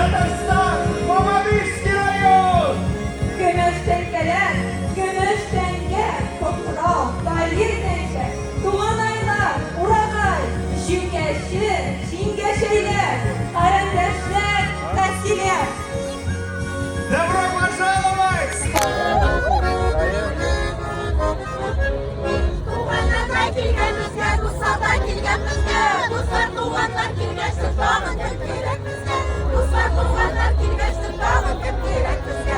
Татарстан, Мамадышский район! Gümüş tenkeler, gümüş tenge, toprağı, dayır tenke, tuğan aylar, uragay, şüngeşi, şingeşeyler, karandeşler, kasiler. Добро пожаловать! Туғаннан келгенімізге, Дұстардан келгенімізге, Дұстар туғаннан келгенсің, бағын деп керек бізге. Дұстар туғаннан келгенсің, бағын деп керек бізге.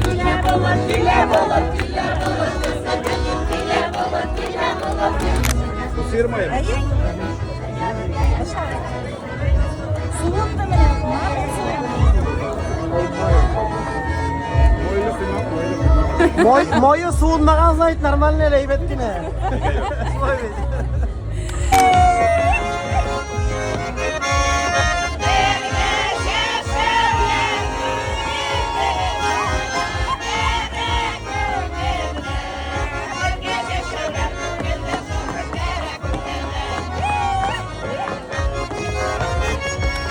Келе болып, келе болып, келе болып, келе болып, келе болып. Сырмаем. Soğuk da mı ne? Mağdur soğuk. Moyu suğunmagan zayt normalne reybettine.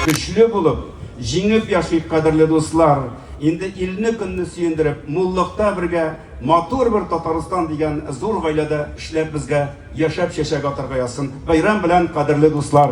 Güçlü bulup, жеңіп yaşayıp kadirli dostlar, endi ilni kunni suyundirib, mo'lliqda birga motor bir Tatariston degan zo'r oilada ishlab bizga yashab shashak o'tirg'ayasin. Bayram bilan qadrli do'stlar.